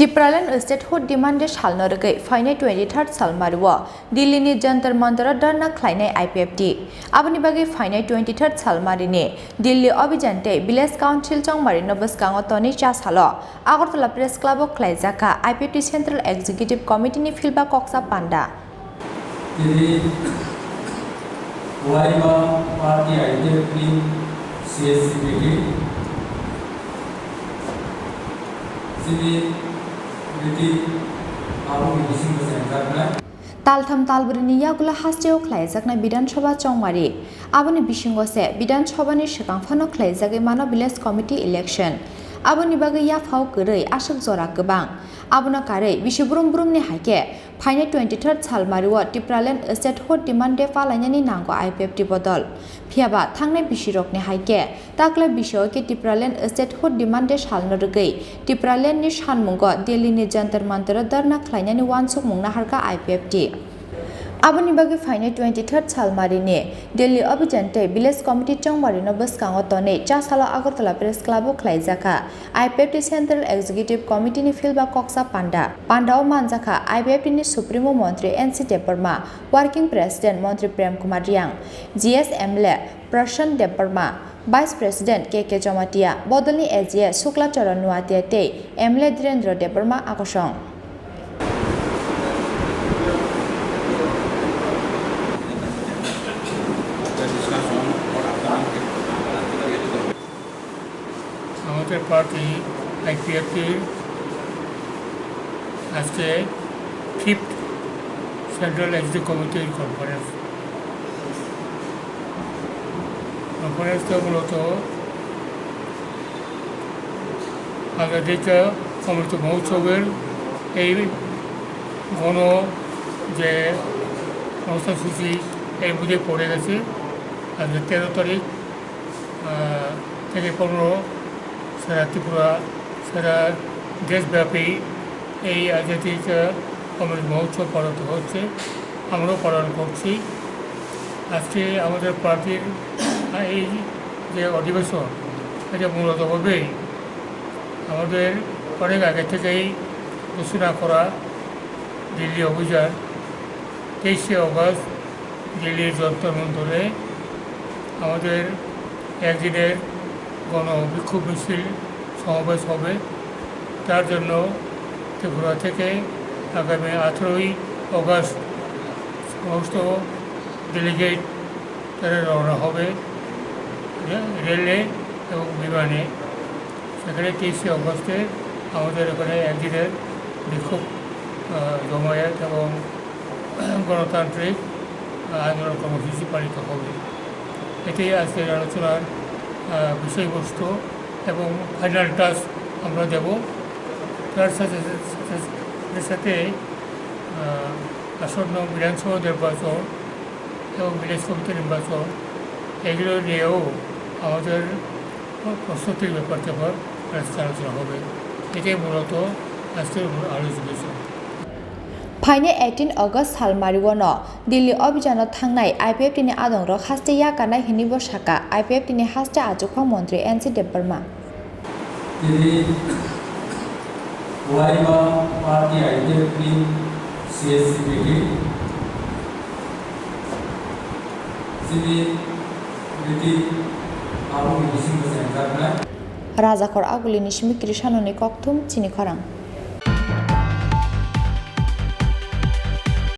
Tripura statehood demanded Shalnorge, Fine 23rd Salmarwa, Dillini Jantar Mantara Darna Khlaijakha IPFT, Abanibagi Fine 23rd Salmarine, Dilli Abhijan, Biles Council Chong Marino Bwskango Chasalo, Agartala Press Club of Khlaijakha, IPFT Central Executive Committee ni Philba Kokchab Panda. Party IPFT CEC Taltham Talbrini Yagula Hasteo Khlaijakha Bidansabha Chongmari, Aboni Bwskango Bidansabha ni Shikangphano Khlaijakha Mano Village Committee election. Aboni Bagi Yafau Gurei Ashok Zora Gobang, Abona Kare, Bishubrum ni Haike, Fine 23rd Salmariwa, Tripura statehood demanded Falanyani Nango IPFT Bodol. Philba Thangnai Bishirok ni Haike, Takla Bishoke Tripura statehood demanded Shalnorge, Tripura ni Shanmungo, Delhi ni Jantar Mantara Darna Khlaijakha Wansuk Mungna Harka IPFT. Aboni bagi Fine 23rd Salmarine, Delhi Abhijan, Village Committee Chong Marino Bwskango Chasalo Agartala Press Club of Khlaijakha, IPFT Central Executive Committee ni Philba Kokchab Panda, Panda o Manjakha, IPFT ni Supremo Montri NC Deparma, Working President Montri Prem Kumar Yang, GSMLE Prashan Deparma, Vice President KK Jomatia, Bodolni AGS Sukla Charan Nuatia MLE Dhirendra Deparma Akosong. আমাদের party IPFT আজকে 5th central executive কমিটির কনফারেন্সটা মূলত আগামীতে অমৃত মহোৎসবের এই ঘন যে অনুষ্ঠানসূচি এর মধ্যে পড়ে গেছে আজকে 13 তারিখ থেকে 15 সারা ত্রিপুরা সারা দেশব্যাপী এই আজাদিক অমৃত মহোৎসব পালিত হচ্ছে আমরাও পালন করছি আজকে আমাদের পার্টির এই যে অধিবেশন এটা মূলতভাবেই আমাদের অনেক আগে থেকেই ঘোষণা করা দিল্লি অভিযান 23শে অগস্ট দিল্লির যন্তর মন্তরে আমাদের একদিনের বিক্ষোভ মিছিল সমাবেশ হবে তার জন্য ত্রিপুরা থেকে আগামী 18ই অগস্ট সমস্ত ডেলিগেট তারা রওনা হবে রেলে এবং বিমানে সেখানে 23শে অগস্টে আমাদের এখানে একদিনের বিক্ষোভ জমায়েত এবং গণতান্ত্রিক আন্দোলন কর্মসূচি পালিত হবে এটি আজকের আলোচনার বিষয়বস্তু এবং ফাইনাল টাচ আমরা দেব তার সাথে আসন্ন বিধানসভা নির্বাচন এবং ভিলেজ কমিটি নির্বাচন এগুলো নিয়েও আমাদের প্রস্তুতির ব্যাপারটা আলোচনা হবে এটাই মূলত আজকের আলোচনা বিষয় Fine 18 August Salmariwano, Dilli Abhijan Thangnai, IPFT ni Adongrok Haste Yakana Hinibo Shaka, IPFT ni Haste Ajokha Montri NC Deparma. Party IPFT CEC Raja Khor Aguli Nishmi Krishanoni Koktum Chini Khorang.